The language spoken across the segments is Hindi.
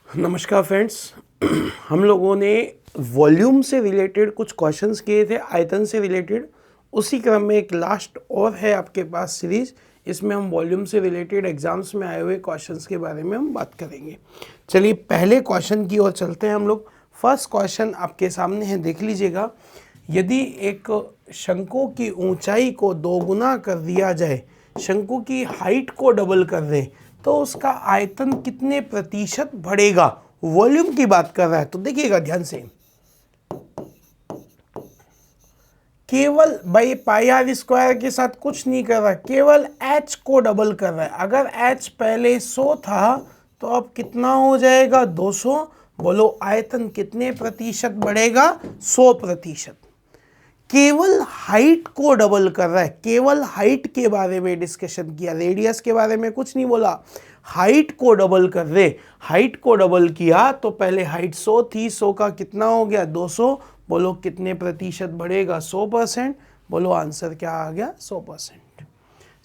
नमस्कार फ्रेंड्स। हम लोगों ने वॉल्यूम से रिलेटेड कुछ क्वेश्चंस किए थे, आयतन से रिलेटेड। उसी क्रम में एक लास्ट और है आपके पास सीरीज। इसमें हम वॉल्यूम से रिलेटेड एग्जाम्स में आए हुए क्वेश्चंस के बारे में हम बात करेंगे। चलिए पहले क्वेश्चन की ओर चलते हैं हम लोग। फर्स्ट क्वेश्चन आपके सामने है, देख लीजिएगा। यदि एक शंकु की ऊंचाई को दोगुना कर दिया जाए, शंकु की हाइट को डबल कर दें, तो उसका आयतन कितने प्रतिशत बढ़ेगा। वॉल्यूम की बात कर रहा है, तो देखिएगा ध्यान से। केवल भाई पाई आर स्क्वायर के साथ कुछ नहीं कर रहा है, केवल एच को डबल कर रहा है। अगर एच पहले 100 था तो अब कितना हो जाएगा, 200। बोलो आयतन कितने प्रतिशत बढ़ेगा, 100%। केवल हाइट को डबल कर रहा है, केवल हाइट के बारे में डिस्कशन किया, रेडियस के बारे में कुछ नहीं बोला। हाइट को डबल कर दे, हाइट को डबल किया तो पहले हाइट 100 थी, 100 का कितना हो गया, 200। बोलो कितने प्रतिशत बढ़ेगा, 100%। बोलो आंसर क्या आ गया, 100%।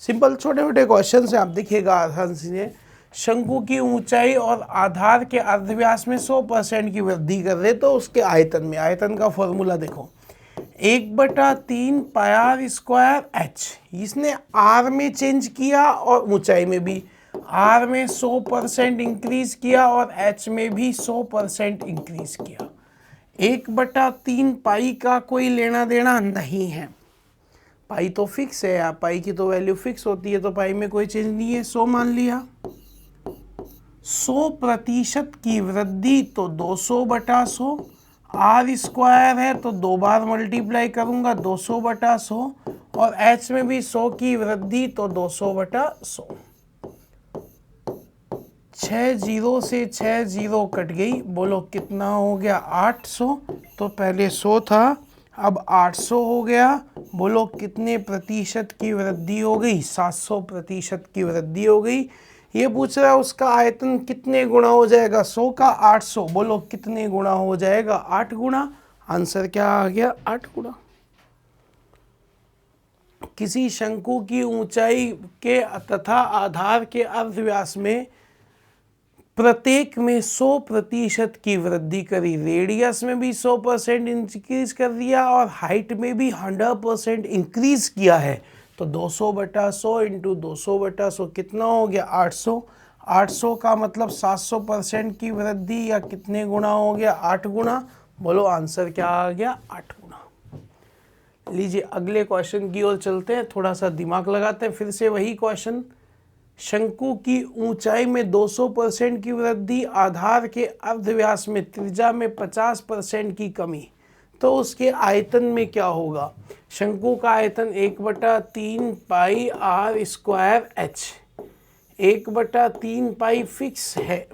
सिंपल छोटे छोटे क्वेश्चन से आप देखिएगा आसान से। शंकु की ऊंचाई और आधार के अर्धव्यास में 100% की वृद्धि कर दे तो उसके आयतन में, आयतन का फॉर्मूला देखो, 1/3 पाई आर स्क्वायर एच। इसने आर में चेंज किया और ऊंचाई में भी। आर में 100% इंक्रीज किया और एच में भी 100% इंक्रीज किया। 1/3 पाई का कोई लेना देना नहीं है, पाई तो फिक्स है, या पाई की तो वैल्यू फिक्स होती है, तो पाई में कोई चेंज नहीं है, 100 मान लिया। 100% की वृद्धि तो 200/100। आर स्क्वायर है तो 2 बार मल्टीप्लाई करूंगा, 200/100। और एच में भी 100 की वृद्धि तो 200/100। 6 जीरो से 6 जीरो कट गई। बोलो कितना हो गया, 800। तो पहले 100 था, अब 800 हो गया। बोलो कितने प्रतिशत की वृद्धि हो गई, 700% की वृद्धि हो गई। ये पूछ रहा है उसका आयतन कितने गुना हो जाएगा, 100 का 800। बोलो कितने गुना हो जाएगा, 8 गुना। आंसर क्या आ गया, 8 गुना। किसी शंकु की ऊंचाई के तथा आधार के अर्धव्यास में प्रत्येक में 100% की वृद्धि करी, रेडियस में भी 100% इंक्रीज कर दिया और हाइट में भी 100% इंक्रीज किया है। तो 200/100 इंटू 200/100 कितना हो गया, 800। 800 का मतलब 700% की वृद्धि, या कितने गुना हो गया, 8 गुना। बोलो आंसर क्या आ गया, 8 गुना। लीजिए अगले क्वेश्चन की ओर चलते हैं, थोड़ा सा दिमाग लगाते हैं। फिर से वही क्वेश्चन, शंकु की ऊंचाई में 200% की वृद्धि, आधार के अर्धव्यास में त्रिज्या में 50% की कमी, तो उसके आयतन में क्या होगा। शंकु का आयतन 1/3 pi r square h. 1/3 pi fix है,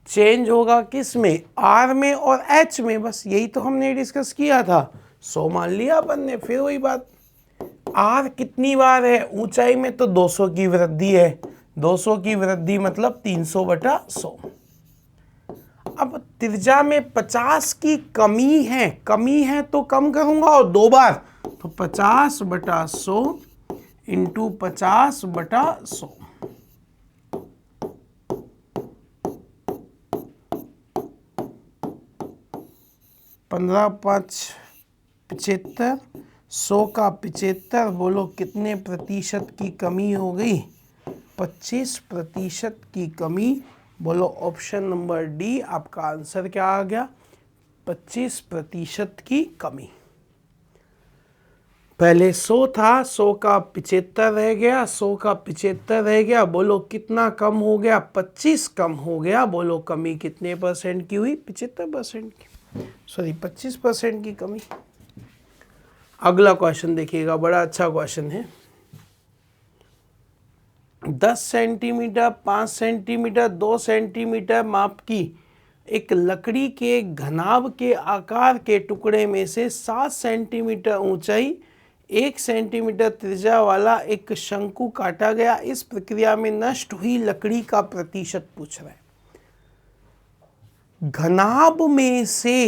चेंज होगा किस में, आर में और एच में, बस यही तो हमने डिस्कस किया था। 100 मान लिया अपन ने। फिर वही बात, आर कितनी बार है, ऊंचाई में तो 200 की वृद्धि है, 200 की वृद्धि मतलब 300/100। अब त्रिज्या में 50 की कमी है, कमी है तो कम करूंगा और 2 बार, तो 50/100 इंटू 50/100। 15 5 75, 100 का 75। बोलो कितने प्रतिशत की कमी हो गई, 25% की कमी। बोलो ऑप्शन नंबर डी आपका आंसर क्या आ गया, 25% की कमी। पहले 100 था, 100 का 75 रह गया, 100 का 75 रह गया। बोलो कितना कम हो गया, 25 कम हो गया। बोलो कमी कितने परसेंट की हुई, 75% की, सॉरी 25% की कमी। अगला क्वेश्चन देखिएगा, बड़ा अच्छा क्वेश्चन है। 10 सेंटीमीटर, 5 सेंटीमीटर, 2 सेंटीमीटर माप की एक लकड़ी के घनाभ के आकार के टुकड़े में से 7 सेंटीमीटर ऊंचाई, 1 सेंटीमीटर त्रिज्या वाला एक शंकु काटा गया। इस प्रक्रिया में नष्ट हुई लकड़ी का प्रतिशत पूछ रहा है। घनाभ में से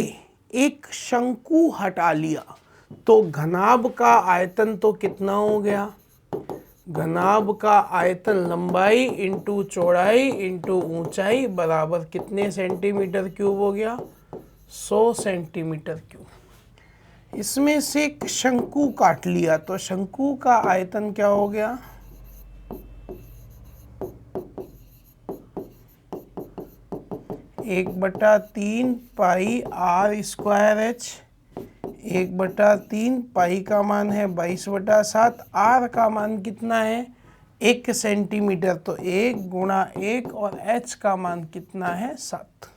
एक शंकु हटा लिया तो घनाभ का आयतन तो कितना हो गया, घनाभ का आयतन लंबाई इंटू चौड़ाई इंटू ऊंचाई बराबर कितने सेंटीमीटर क्यूब हो गया? 100 सेंटीमीटर क्यूब। इसमें से एक शंकु काट लिया तो शंकु का आयतन क्या हो गया? 1/3 पाई आर स्क्वायर एच। 1/3 पाई का मान है 22/7, आर का मान कितना है? 1 सेंटीमीटर, तो 1 गुणा 1 और एच का मान कितना है? 7।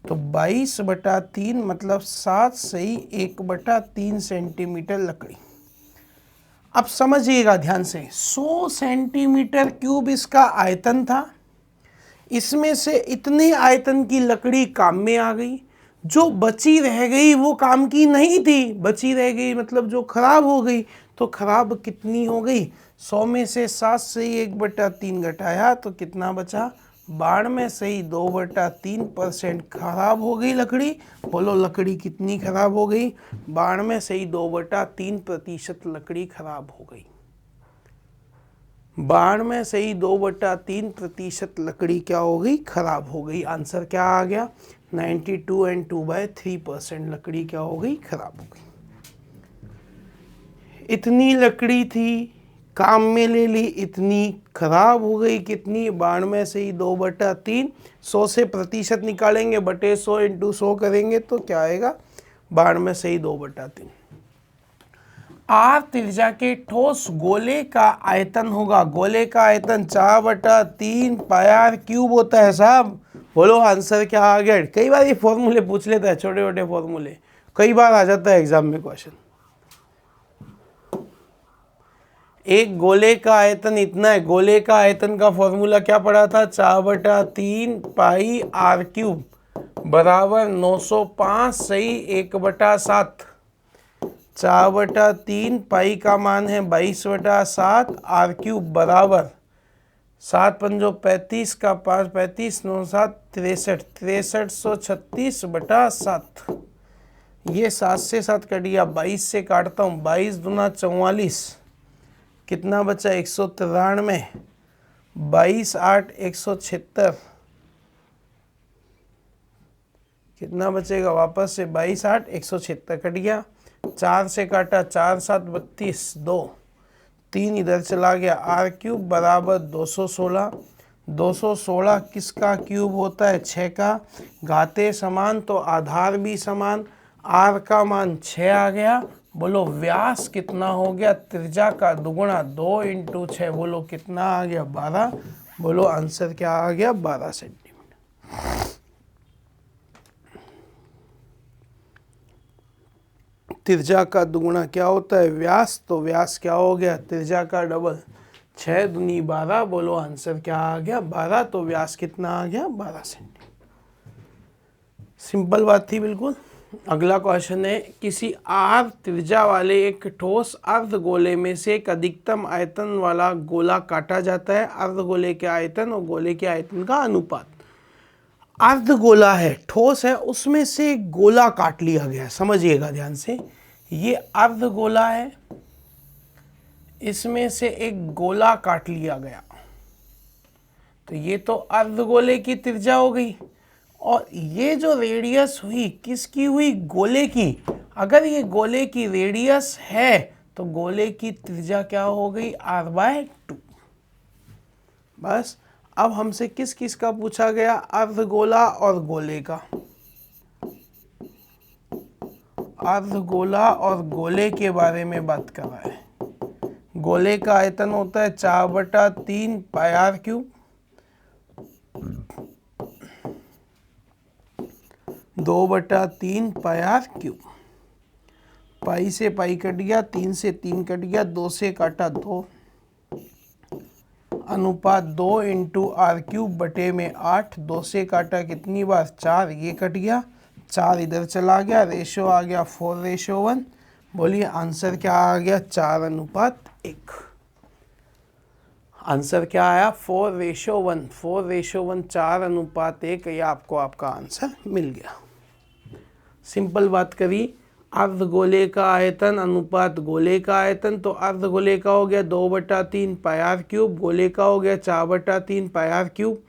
तो 22/3 मतलब 7 सही 1/3 सेंटीमीटर लकड़ी। अब समझिएगा ध्यान से, 100 सेंटीमीटर क्यूब इसका आयतन था। इसमें से इतने आयतन की लकड़ी काम में आ गई, जो बची रह गई वो काम की नहीं थी, बची रह गई मतलब जो खराब हो गई। तो खराब कितनी हो गई? 100 में से 7 से 1/3 घटाया तो कितना बचा? 92 से ही 2/3% खराब हो गई लकड़ी। बोलो लकड़ी कितनी खराब हो गई? 92 से ही 2/3% लकड़ी खराब हो गई। 92 से ही 2/3% लकड़ी क्या हो गई? खराब हो गई। आंसर क्या आ गया? 92 एंड 2/3% लकड़ी क्या हो गई? खराब हो गई। इतनी लकड़ी थी, काम में ले ली, इतनी खराब हो गई। कितनी? 92 से ही 2/3। 100 से प्रतिशत निकालेंगे, बटे 100 इंटू 100 करेंगे तो क्या आएगा? 92 से ही 2/3। आर त्रिज्या के ठोस गोले का आयतन होगा। गोले का आयतन 4/3 पाई आर क्यूब होता है साहब। बोलो आंसर क्या आ गया? कई बार ये फॉर्मूले पूछ लेता है, छोटे छोटे फॉर्मूले कई बार आ जाता है एग्जाम में क्वेश्चन। एक गोले का आयतन इतना है, गोले का आयतन का फॉर्मूला क्या पढ़ा था? 4/3 पाई आर क्यूब बराबर 905 सही 1/7। 4/3 पाई का मान है 22/7, आर क्यूब बराबर 7 पंजो 35 का 5 35 9 7 63 6336/7। ये 7 से 7 कट गया, 22 से काटता हूँ, 22 दूना 44, कितना बचा? 193, 22 8 176, कितना बचेगा? वापस से 22 8 176 कट गया। 4 से काटा, 4 7 32, 2 3 इधर चला गया। आर क्यूब बराबर 216। 216 किसका क्यूब होता है? 6 का। घाते समान तो आधार भी समान। आर का मान 6 आ गया। बोलो व्यास कितना हो गया? त्रिज्या का दुगुना 2 इंटू 6, बोलो कितना आ गया? 12। बोलो आंसर क्या आ गया? 12 सेंटीमीटर। त्रिज्या का दुगुना क्या होता है? व्यास। तो व्यास क्या हो गया? त्रिज्या का डबल। 6 दूनी 12, बोलो आंसर क्या आ गया? 12। तो व्यास कितना आ गया? 12 सेंटीमीटर। सिंपल बात थी बिल्कुल। अगला क्वेश्चन है, किसी आर त्रिज्या वाले एक ठोस अर्धगोले में से एक अधिकतम आयतन वाला गोला काटा जाता है। अर्धगोले के आयतन और गोले के आयतन का अनुपात। अर्धगोला है, ठोस है, उसमें से एक गोला काट लिया गया। समझिएगा ध्यान से, ये अर्धगोला है, इसमें से एक गोला काट लिया गया। तो ये तो अर्धगोले की त्रिज्या हो गई, और ये जो रेडियस हुई किसकी हुई? गोले की। अगर ये गोले की रेडियस है तो गोले की त्रिज्या क्या हो गई? r/2। बस। अब हमसे किस किस का पूछा गया? अर्धगोला और गोले का। अर्धगोला और गोले के बारे में बात कर रहा है। गोले का आयतन होता है 4/3 pi are cube, 2/3 pi are cube. Pi से पाई कट गया, 3 से 3 कट गया, 2 से काटा 2, अनुपात 2 इंटू आर क्यूब बटे में 8। 2 से काटा कितनी बार? 4, ये कट गया, 4 इधर चला गया, रेशो आ गया 4:1। बोलिए आंसर क्या आ गया? 4:1। आंसर क्या आया? 4:1। 4:1, 4:1। ये आपको आपका आंसर मिल गया। सिंपल बात करी, अर्धगोले का आयतन अनुपात गोले का आयतन, तो अर्धगोले का हो गया 2/3 पाई आर क्यूब, गोले का हो गया 4/3 पाई आर क्यूब।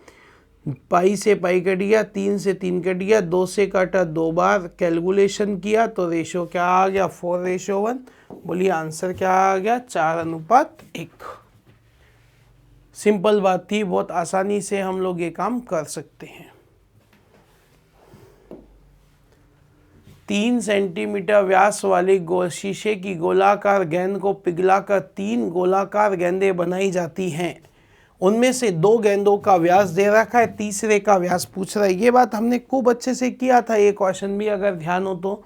पाई से पाई कट गया, 3 से 3 कट गया, 2 से काटा 2 बार, कैलकुलेशन किया तो रेशो क्या आ गया 4:1। बोलिए आंसर क्या आ गया 4:1। सिंपल बात थी, बहुत आसानी से हम लोग ये काम कर सकते हैं। 3 सेंटीमीटर व्यास वाली शीशे की गोलाकार गेंद को पिघलाकर 3 गोलाकार गेंदें बनाई जाती हैं। उनमें से 2 गेंदों का व्यास दे रखा है, तीसरे का व्यास पूछ रहा है। ये बात हमने खूब अच्छे से किया था, ये क्वेश्चन भी अगर ध्यान हो तो।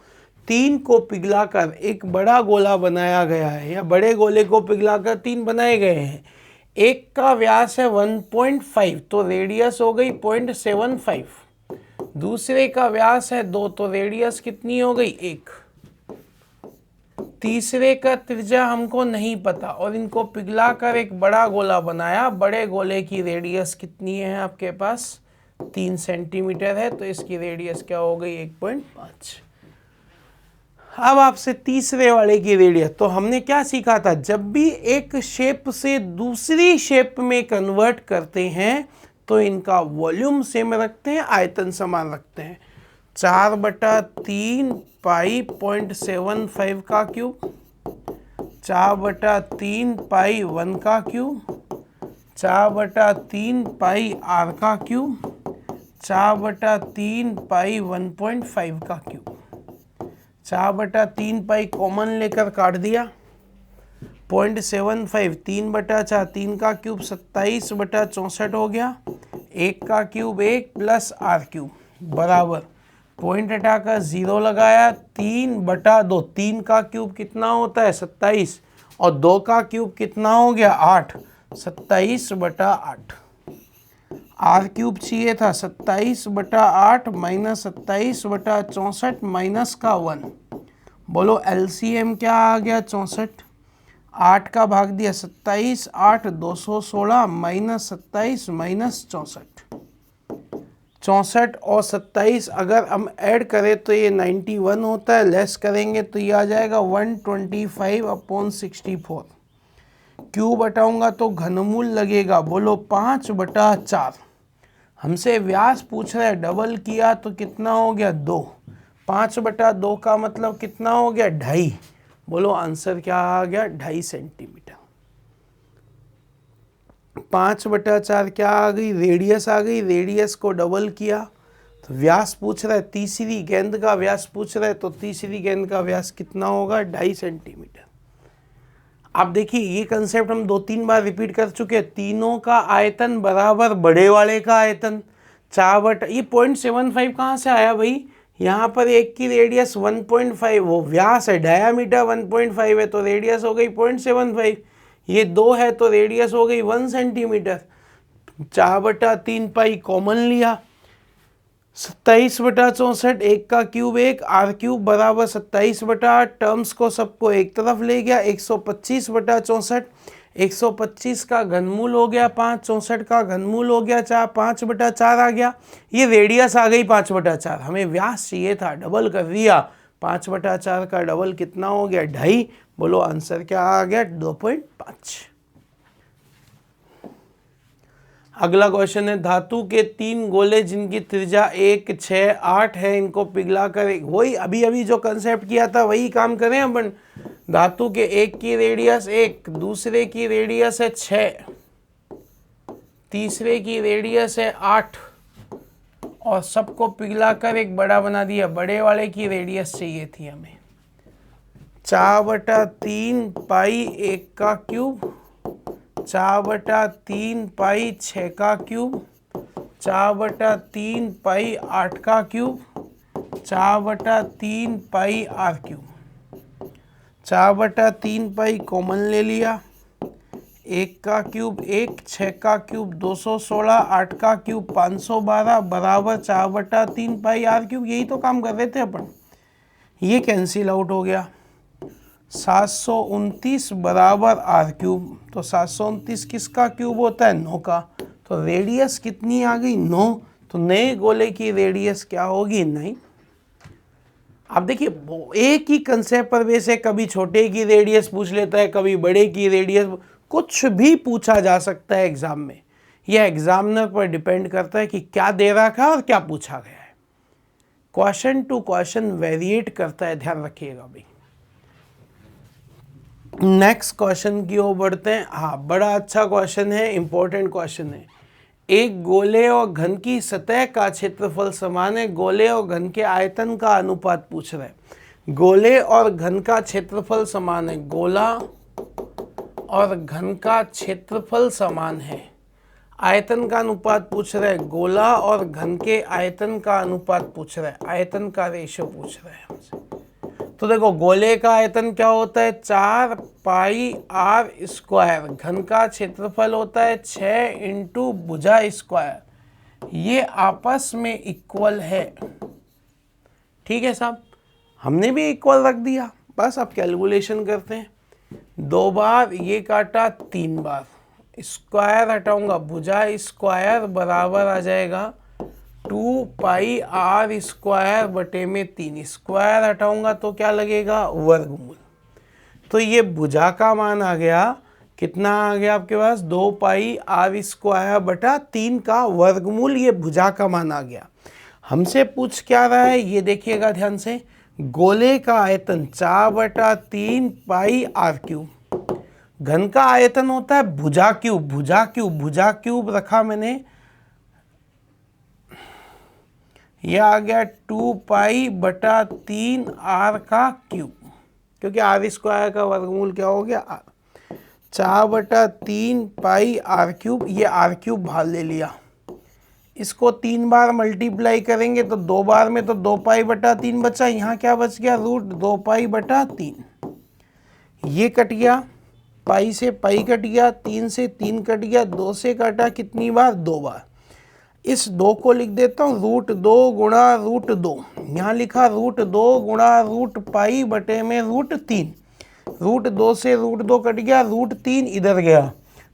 3 को पिघलाकर एक बड़ा गोला बनाया गया है, या बड़े गोले को पिघलाकर 3 बनाए गए हैं। एक का व्यास है 1.5, तो रेडियस हो गई 0.75। दूसरे का व्यास है 2, तो रेडियस कितनी हो गई 1। तीसरे का त्रिज्या हमको नहीं पता और इनको पिघलाकर एक बड़ा गोला बनाया। बड़े गोले की रेडियस कितनी है आपके पास 3 सेंटीमीटर है, तो इसकी रेडियस क्या हो गई 1.5। अब आपसे तीसरे वाले की रेडियस, तो हमने क्या सीखा था, जब भी एक शेप से दूसरी शेप में कन्वर्ट करते हैं तो इनका वॉल्यूम सेम रखते हैं, आयतन समान रखते हैं। 4/3 पाई 0.75 का क्यूब, 4/3 पाई 1 का क्यूब, 4/3 पाई आर का क्यूब, 4/3 पाई 1.5 का क्यूब। 4/3 पाई कॉमन लेकर काट दिया, 0.75 3/4, 3 का क्यूब 27/64 हो गया। 1 का क्यूब 1 प्लस आर क्यूब बराबर, पॉइंट हटाकर 0 लगाया, 3/2। 3 का क्यूब कितना होता है 27, और 2 का क्यूब कितना हो गया 8, 27/8। आर क्यूब चाहिए था 27/8 माइनस 27/64 माइनस का 1। बोलो एलसीएम क्या आ गया 64। 8 का भाग दिया 27, 8 216 माइनस 27 माइनस 64। 64 और 27 अगर हम ऐड करें तो ये 91 होता है, लेस करेंगे तो ये आ जाएगा 125/64। क्यूब हटाऊंगा तो घनमूल लगेगा, बोलो 5/4। हमसे व्यास पूछ रहा है, डबल किया तो कितना हो गया 2। 5/2 का मतलब कितना हो गया 2.5। बोलो आंसर क्या आ गया 2.5 सेंटीमीटर। 5/4 क्या आ गई रेडियस आ गई, रेडियस को डबल किया तो व्यास पूछ रहा है, तीसरी गेंद का व्यास पूछ रहा है, तो तीसरी गेंद का व्यास कितना होगा 2.5 सेंटीमीटर। आप देखिए ये कंसेप्ट हम 2-3 बार रिपीट कर चुके हैं। तीनों का आयतन बराबर बड़े वाले का आयतन 4/, ये 0.75 कहाँ से आया भाई, यहाँ पर एक की रेडियस 1.5, वो व्यास है, डायामीटर 1.5 है, तो रेडियस हो गई 0.75। ये 2 है तो रेडियस हो गई 1 सेंटीमीटर। 4/3 पाई कॉमन लिया, 27/64, 1 का क्यूब 1, आर क्यूब बराबर 27/8। टर्म्स को सबको एक तरफ ले गया, 125/64। 125 का घनमूल हो गया 5, 64 का घनमूल हो गया 4, 5/4 आ गया। ये रेडियस आ गई 5/4, हमें व्यास चाहिए था, डबल कर दिया। 5/4 का डबल कितना हो गया 2.5। बोलो आंसर क्या आ गया 2.5। अगला क्वेश्चन है, धातु के 3 गोले जिनकी त्रिज्या 1, 6, 8 है, इनको पिघलाकर एक, वही अभी जो कंसेप्ट किया था वही काम करें अपन। धातु के एक की रेडियस 1, दूसरे की रेडियस है 6, तीसरे की रेडियस है 8, और सबको पिघलाकर एक बड़ा बना दिया। बड़े वाले की रेडियस चाहिए थी हमें 4/3 पाई 1 का क्यूब, 4/3 पाई 6 का क्यूब, 4/3 पाई 8 का cube, 4/3 pi are cube. 4/3 pi common ले लिया, 1 का क्यूब 1, 6 का क्यूब 216, 8 का क्यूब 512 बराबर 4/3 पाई आर क्यूब। यही तो काम कर रहे थे अपन। ये कैंसिल आउट हो गया, 729 बराबर आर क्यूब। तो 729 किसका क्यूब होता है 9 का। तो रेडियस कितनी आ गई 9, तो नए गोले की रेडियस क्या होगी 9। आप देखिए एक ही कंसेप्ट पर बेस है, कभी छोटे की रेडियस पूछ लेता है, कभी बड़े की रेडियस, कुछ भी पूछा जा सकता है एग्जाम में। यह एग्जामिनर पर डिपेंड करता है कि क्या दे रखा है और क्या पूछा गया है। क्वेश्चन टू क्वेश्चन वेरिएट करता है, ध्यान रखिएगा भाई। नेक्स्ट क्वेश्चन की ओर बढ़ते हैं। हाँ, बड़ा अच्छा क्वेश्चन है, इंपॉर्टेंट क्वेश्चन है। एक गोले और घन की सतह का क्षेत्रफल समान है, गोले और घन के आयतन का अनुपात पूछ रहा है। गोले और घन का क्षेत्रफल समान है, गोला और घन का क्षेत्रफल समान है, आयतन का अनुपात पूछ रहा है, गोला और घन के आयतन का अनुपात पूछ रहा है, आयतन का रेशियो पूछ रहा है हमसे। तो देखो गोले का आयतन क्या होता है 4 पाई आर स्क्वायर, घन का क्षेत्रफल होता है 6 इंटू भुजा स्क्वायर, ये आपस में इक्वल है। ठीक है साहब, हमने भी इक्वल रख दिया, बस अब कैलकुलेशन करते हैं। 2 बार ये काटा, 3 बार स्क्वायर हटाऊंगा, भुजा स्क्वायर बराबर आ जाएगा 2 पाई आर स्क्वायर बटे में 3, स्क्वायर हटाऊंगा तो क्या लगेगा वर्गमूल। तो ये भुजा का मान आ गया, कितना आ गया आपके पास 2 पाई आर स्क्वायर बटा 3 का वर्गमूल, ये भुजा का मान आ गया। हमसे पूछ क्या रहा है ये देखिएगा ध्यान से, गोले का आयतन 4 बटा 3 पाई आर क्यूब, घन का आयतन होता है भुजा क्यूब, भुजा क्यूब, भुजा क्यूब रखा मैंने, यह आ गया 2 पाई बटा 3 आर का क्यूब, क्योंकि आर स्क्वायर का वर्गमूल क्या हो गया आर, 4 बटा 3 पाई आर क्यूब, ये आर क्यूब बाहर ले लिया, इसको 3 बार मल्टीप्लाई करेंगे तो 2 बार में तो 2 पाई बटा 3 बचा, यहाँ क्या बच गया रूट 2 पाई बटा 3, ये कट गया, पाई से पाई कट गया, 3 से 3 कट गया, 2 से काटा कितनी बार 2 बार, इस 2 को लिख देता हूँ रूट 2 गुणा रूट 2, यहाँ लिखा रूट 2 गुणा रूट पाई बटे में रूट 3, रूट 2 से रूट 2 कट गया, रूट 3 इधर गया,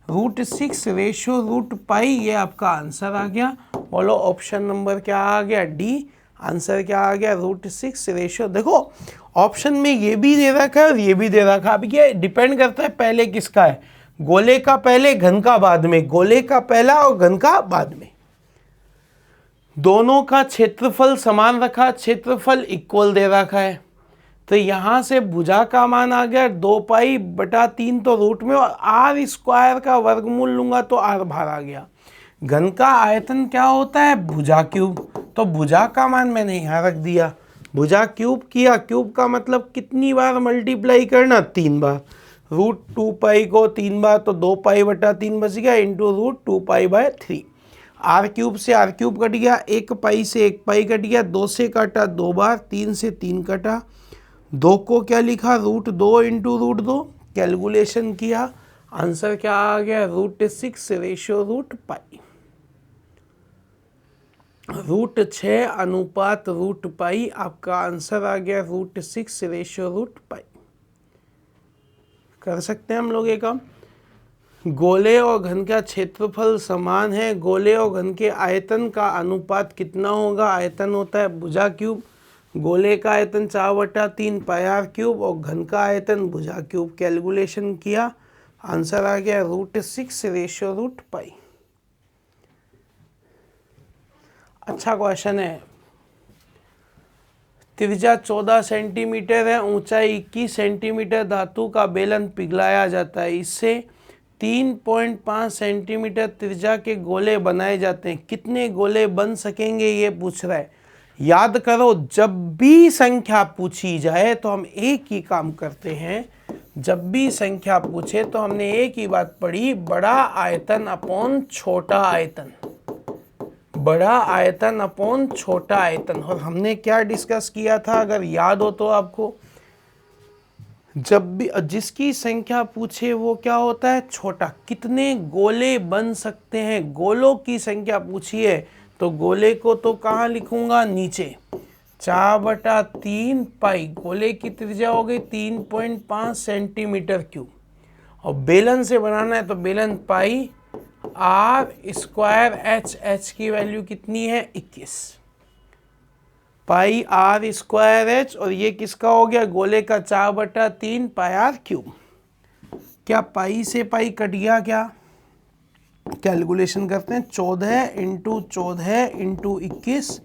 रूट 6 रेशो रूट पाई, ये आपका आंसर आ गया। बोलो ऑप्शन नंबर क्या आ गया डी, आंसर क्या आ गया रूट 6 रेशो। देखो ऑप्शन में ये भी दे रखा है और ये भी दे रखा है, अब ये डिपेंड करता है पहले किसका है, गोले का पहले घन का बाद में, गोले का पहला और घन का बाद में। दोनों का क्षेत्रफल समान रखा, क्षेत्रफल इक्वल दे रखा है, तो यहां से भुजा का मान आ गया 2 पाई बटा 3, तो रूट में, और आर स्क्वायर का वर्गमूल लूंगा तो आर बाहर आ गया। घन का आयतन क्या होता है भुजा क्यूब, तो भुजा का मान मैंने यहाँ रख दिया, भुजा क्यूब किया, क्यूब का मतलब कितनी बार मल्टीप्लाई करना 3 बार, रूट 2 पाई को 3 बार तो 2 पाई बटा 3 बच गया into root 2 pi by 3, R cube से आर क्यूब कट गया, 1 पाई से 1 पाई कट गया, 2 से काटा 2 बार, 3 से 3 कटा, 2 को क्या लिखा रूट 2 इंटू रूट 2, कैलकुलेशन किया, आंसर क्या आ गया root 6 ratio root pi, root 6 अनुपात रूट पाई, आपका आंसर आ गया रूट 6 रेशियो रूट पाई। कर सकते हैं हम लोग ये काम। गोले और घन का क्षेत्रफल समान है, गोले और घन के आयतन का अनुपात कितना होगा, आयतन होता है भुजा क्यूब, गोले का आयतन 4 बटा 3 पाई आर क्यूब और घन का आयतन भुजा क्यूब, कैलकुलेशन किया, आंसर आ गया रूट 6 रेशियो रूट पाई। अच्छा क्वेश्चन है, त्रिज्या 14 सेंटीमीटर है, ऊंचाई 21 सेंटीमीटर, धातु का बेलन पिघलाया जाता है, इससे 3.5 सेंटीमीटर त्रिज्या के गोले बनाए जाते हैं, कितने गोले बन सकेंगे ये पूछ रहा है। याद करो जब भी संख्या पूछी जाए तो हम एक ही काम करते हैं, जब भी संख्या पूछे तो हमने एक ही बात पढ़ी, बड़ा आयतन अपॉन छोटा आयतन, बड़ा आयतन अपॉन छोटा आयतन। और हमने क्या डिस्कस किया था अगर याद हो तो आपको, जब भी जिसकी संख्या पूछे वो क्या होता है छोटा, कितने गोले बन सकते हैं, गोलों की संख्या पूछी है तो गोले को तो कहाँ लिखूंगा नीचे, 4 बटा 3 पाई, गोले की त्रिज्या हो गई 3.5 सेंटीमीटर क्यूब, और बेलन से बनाना है तो बेलन पाई आर स्क्वायर एच, एच की वैल्यू कितनी है 21, पाई आर स्क्वायर एच, और ये किसका हो गया, गोले का 4/3 पाई आर क्यूब। क्या पाई से पाई कट गया क्या? कैलकुलेशन करते हैं। 14 इंटू 14 इंटू 21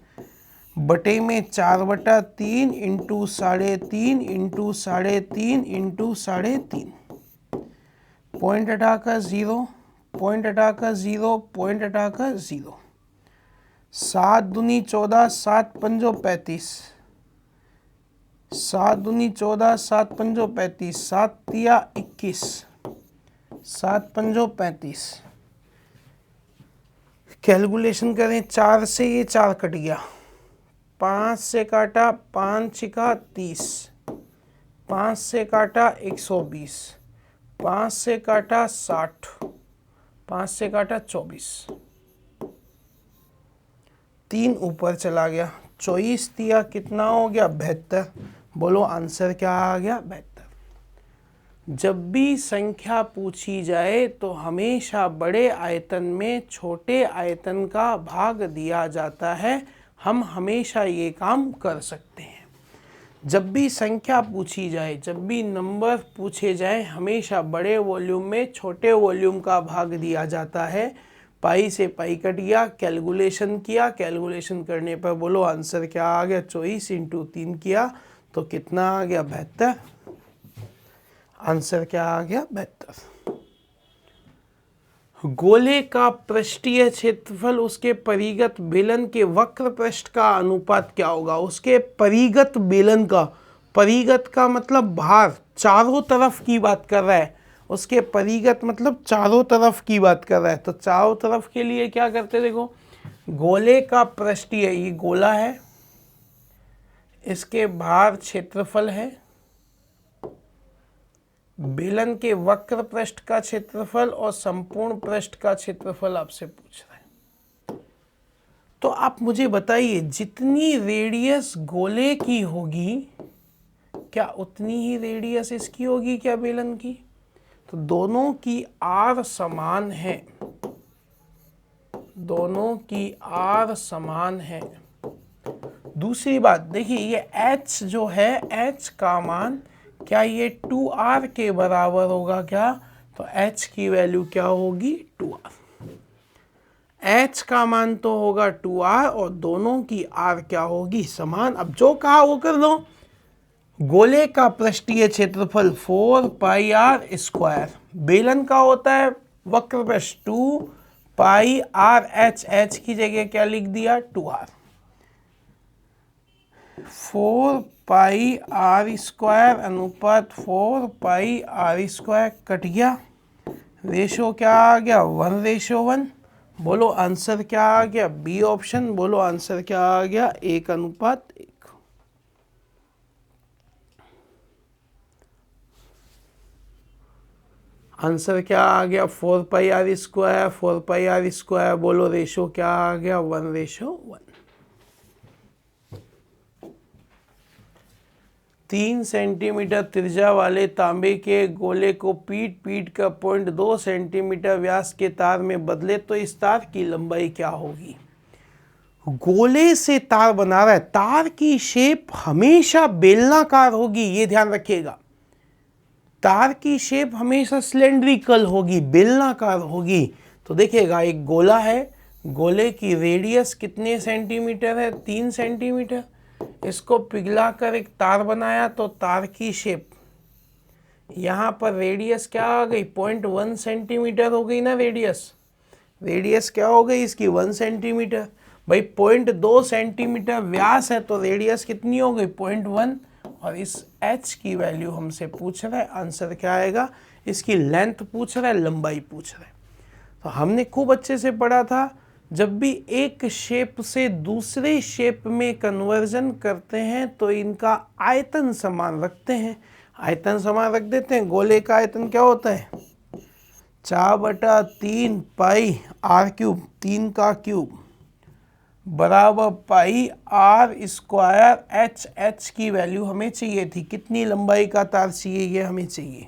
बटे में 4/3 इंटू 3.5 इंटू 3.5 इंटू 3.5। पॉइंट हटाकर 0, पॉइंट हटाकर 0, पॉइंट हटाकर 0। 7 दूनी 14, 7 पंजो 35, 7 दूनी 14, 7 पंजो 35, 7 तिया 21, 7 पंजो 35। कैलकुलेशन करें, 4 से ये 4 कट गया, 5 से काटा, 5 छिका 30, 5 से काटा 120, 5 से काटा 60, 5 से काटा 24, 3 ऊपर चला गया, 24 दिया कितना हो गया, 72। बोलो आंसर क्या आ गया, 72। जब भी संख्या पूछी जाए तो हमेशा बड़े आयतन में छोटे आयतन का भाग दिया जाता है। हम हमेशा ये काम कर सकते हैं। जब भी संख्या पूछी जाए, जब भी नंबर पूछे जाए, हमेशा बड़े वॉल्यूम में छोटे वॉल्यूम का भाग दिया जाता है। पाई से पाई कट गया, कैलकुलेशन किया, कैलकुलेशन करने पर बोलो आंसर क्या आ गया, 24 इंटू 3 किया तो कितना आ गया, 72। आंसर क्या आ गया, 72। गोले का पृष्ठीय क्षेत्रफल उसके परिगत बेलन के वक्र पृष्ठ का अनुपात क्या होगा। उसके परिगत बेलन का, परिगत का मतलब भार, चारों तरफ की बात कर रहा है। उसके परिगत मतलब चारों तरफ की बात कर रहा है। तो चारों तरफ के लिए क्या करते, देखो गोले का पृष्ठीय, ये गोला है, इसके भार क्षेत्रफल है, बेलन के वक्र पृष्ठ का क्षेत्रफल और संपूर्ण पृष्ठ का क्षेत्रफल आपसे पूछ रहा है। तो आप मुझे बताइए, जितनी रेडियस गोले की होगी क्या उतनी ही रेडियस इसकी होगी क्या, बेलन की? तो दोनों की आर समान है, दोनों की आर समान है। दूसरी बात देखिए, ये h जो है, h का मान क्या ये 2r के बराबर होगा क्या? तो h की वैल्यू क्या होगी, 2r। h का मान तो होगा 2r और दोनों की r क्या होगी, समान। अब जो कहा वो कर दो। गोले का पृष्ठीय क्षेत्रफल 4 पाई आर स्क्वायर, बेलन का होता है वक्र पृष्ठ 2 पाई आर एच, h की जगह क्या लिख दिया, 2r। 4 पाई आर स्क्वायर अनुपात 4 पाई आर स्क्वायर कट गया, रेशो क्या आ गया, 1:1। बोलो आंसर क्या आ गया, बी ऑप्शन। बोलो आंसर क्या आ गया, 1:1। आंसर क्या आ गया, 4 pi r square, 4 pi r square. बोलो रेशो क्या आ गया, 1:1। 3 सेंटीमीटर त्रिज्या वाले तांबे के गोले को पीट पीट कर 0.2 सेंटीमीटर व्यास के तार में बदले तो इस तार की लंबाई क्या होगी। गोले से तार बना रहा है, तार की शेप हमेशा बेलनाकार होगी, ये ध्यान रखिएगा। तार की शेप हमेशा सिलेंड्रिकल होगी, बेलनाकार होगी। तो देखिएगा, एक गोला है, गोले की रेडियस कितने सेंटीमीटर है, 3 सेंटीमीटर। इसको पिघलाकर एक तार बनाया तो तार की शेप, यहाँ पर रेडियस क्या आ गई, 0.1 सेंटीमीटर हो गई ना रेडियस। रेडियस क्या हो गई इसकी, 1 सेंटीमीटर। भाई 0.2 सेंटीमीटर व्यास है तो रेडियस कितनी हो गई, 0.1। और इस h की वैल्यू हमसे पूछ रहा है, आंसर क्या आएगा, इसकी लेंथ पूछ रहा है, लंबाई पूछ रहा है। तो हमने खूब अच्छे से पढ़ा था, जब भी एक शेप से दूसरे शेप में कन्वर्जन करते हैं तो इनका आयतन समान रखते हैं। आयतन समान रख देते हैं। गोले का आयतन क्या होता है, 4/3 पाई आर क्यूब, 3 का क्यूब बराबर pi r square H. H की वैल्यू हमें चाहिए थी, कितनी लंबाई का तार चाहिए, ये हमें चाहिए।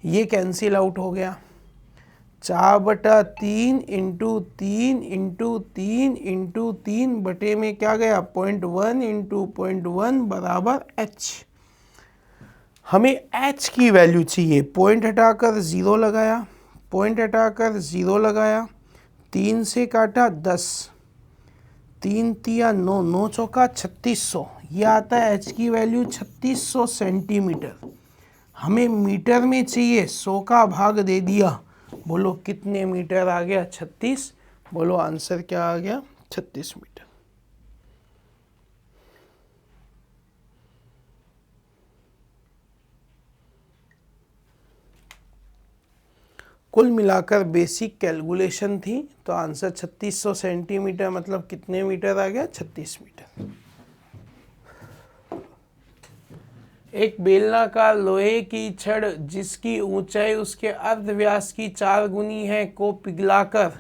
ये कैंसिल आउट हो गया। 4/3 इंटू 3 इंटू 3 इंटू 3 बटे में क्या गया 0.1 इंटू 0.1 बराबर h। हमें h की वैल्यू चाहिए। पॉइंट हटाकर 0 लगाया, पॉइंट हटाकर 0 लगाया, 3 से काटा 10, 3 तिया 9, 9 चौका 3600, यह आता है h की वैल्यू 3600 सेंटीमीटर। हमें मीटर में चाहिए, 100 का भाग दे दिया, बोलो कितने मीटर आ गया 36। बोलो आंसर क्या आ गया 36 मीटर। कुल मिलाकर बेसिक कैलकुलेशन थी, तो आंसर 3600 सेंटीमीटर मतलब कितने मीटर आ गया 36 मीटर। एक बेलनाकार लोहे की छड़ जिसकी ऊंचाई उसके अर्धव्यास की 4 गुनी है को पिघलाकर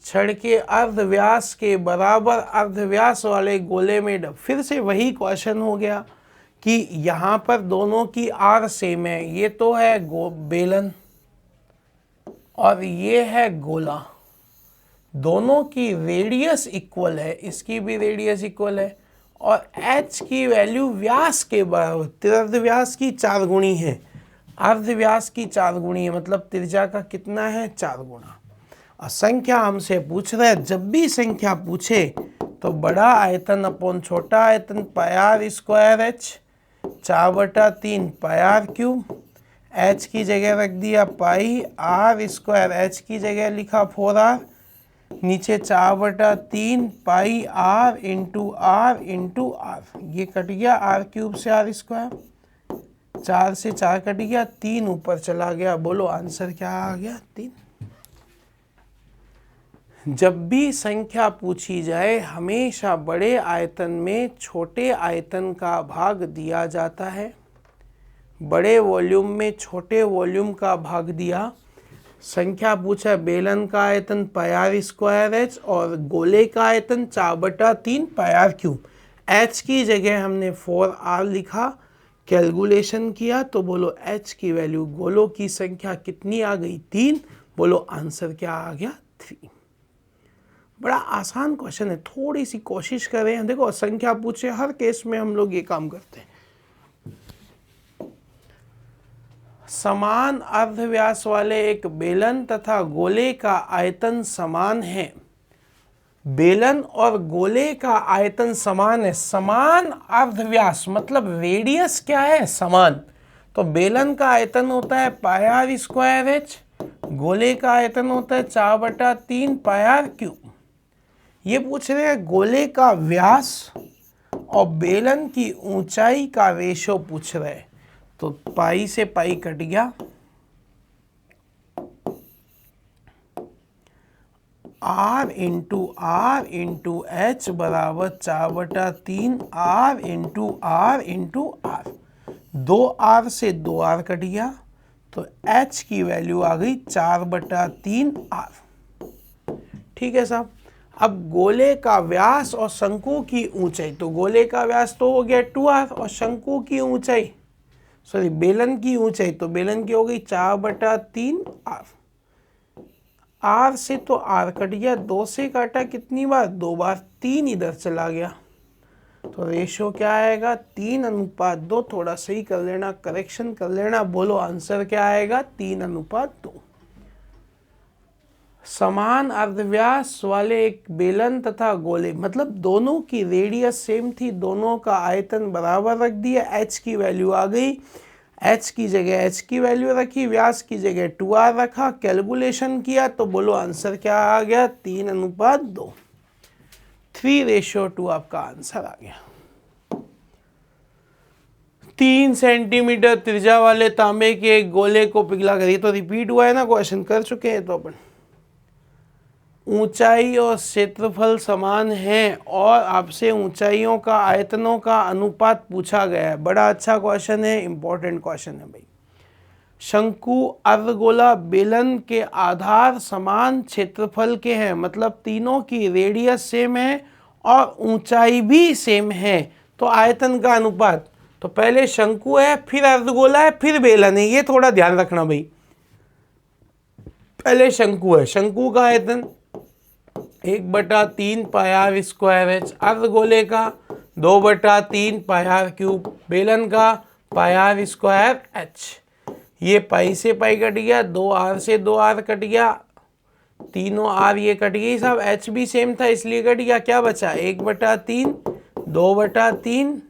छड़ के अर्धव्यास के बराबर अर्धव्यास वाले गोले में फिर से वही क्वेश्चन हो गया कि यहाँ पर दोनों की आर सेम है। ये तो है बेलन और ये है गोला, दोनों की रेडियस इक्वल है, इसकी भी रेडियस इक्वल है और h की वैल्यू व्यास के बराबर, अर्धव्यास की 4 गुनी है, अर्धव्यास की 4 गुनी है मतलब त्रिज्या का कितना है 4 गुना। और संख्या हमसे पूछ रहा है, जब भी संख्या पूछे तो बड़ा आयतन अपॉन छोटा आयतन pi r square h, 4/3 pi are cube, h की जगह रख दिया पाई आर स्क्वायर, h की जगह लिखा 4r, नीचे 4/3 पाई आर इंटू आर, ये कट गया आर क्यूब से आर स्क्वायर, 4 से 4 कट गया, 3 ऊपर चला गया। बोलो आंसर क्या आ गया 3। जब भी संख्या पूछी जाए हमेशा बड़े आयतन में छोटे आयतन का भाग दिया जाता है, बड़े वॉल्यूम में छोटे वॉल्यूम का भाग दिया। संख्या पूछा बेलन का आयतन पाई आर स्क्वायर h और गोले का आयतन 4/3 पाई आर क्यूब, h की जगह हमने 4r लिखा, कैलकुलेशन किया तो बोलो h की वैल्यू, गोलों की संख्या कितनी आ गई 3। बोलो आंसर क्या आ गया 3। बड़ा आसान क्वेश्चन है, थोड़ी सी कोशिश करें। देखो संख्या पूछे हर केस में हम लोग ये काम करते हैं। समान अर्धव्यास वाले एक बेलन तथा गोले का आयतन समान है, बेलन और गोले का आयतन समान है, समान अर्धव्यास मतलब रेडियस क्या है समान, तो बेलन का आयतन होता है पाई आर स्क्वायर h, गोले का आयतन होता है 4/3 पाई आर क्यूब। ये पूछ रहे हैं गोले का व्यास और बेलन की ऊंचाई का रेशो पूछ रहे हैं, तो पाई से पाई कट गया, r इंटू h बराबर 4/3 r इंटू r, 2r से 2r कट गया, तो h की वैल्यू आ गई 4/3 r। ठीक है साहब। अब गोले का व्यास और शंकु की ऊंचाई, तो गोले का व्यास तो हो गया 2r और शंकु की ऊंचाई, सॉरी बेलन की ऊंचाई, तो बेलन की हो गई 4/3 r। r से तो r कट गया, 2 से काटा कितनी बार 2 बार, 3 इधर चला गया, तो रेशो क्या आएगा 3:2। थोड़ा सही कर लेना, करेक्शन कर लेना। बोलो आंसर क्या आएगा 3:2। समान अर्धव्यास वाले एक बेलन तथा गोले, मतलब दोनों की रेडियस सेम थी, दोनों का आयतन बराबर रख दिया, h की वैल्यू आ गई, h की जगह h की वैल्यू रखी, व्यास की जगह 2r रखा, कैलकुलेशन किया तो बोलो आंसर क्या आ गया 3:2। 3:2 आपका आंसर आ गया। 3 सेंटीमीटर त्रिज्या वाले तांबे के गोले को पिघला कर, ये तो रिपीट हुआ है ना, क्वेश्चन कर चुके हैं तो अपन। ऊंचाई और क्षेत्रफल समान है और आपसे ऊंचाइयों का आयतनों का अनुपात पूछा गया है। बड़ा अच्छा क्वेश्चन है, इंपॉर्टेंट क्वेश्चन है भाई। शंकु अर्धगोला बेलन के आधार समान क्षेत्रफल के हैं, मतलब तीनों की रेडियस सेम है और ऊंचाई भी सेम है, तो आयतन का अनुपात, तो पहले शंकु है फिर अर्धगोला है फिर बेलन है, ये थोड़ा ध्यान रखना भाई। पहले शंकु है, शंकु का आयतन 1/3 पाई आर स्क्वायर एच, अर्धगोले का 2/3 पाई आर क्यूब, बेलन का पाई आर स्क्वायर एच। ये पाई से पाई कट गया, 2r से 2r कट गया, तीनों आर ये कट गई साहब, एच भी सेम था इसलिए कट गया। क्या बचा 1/3, 2/3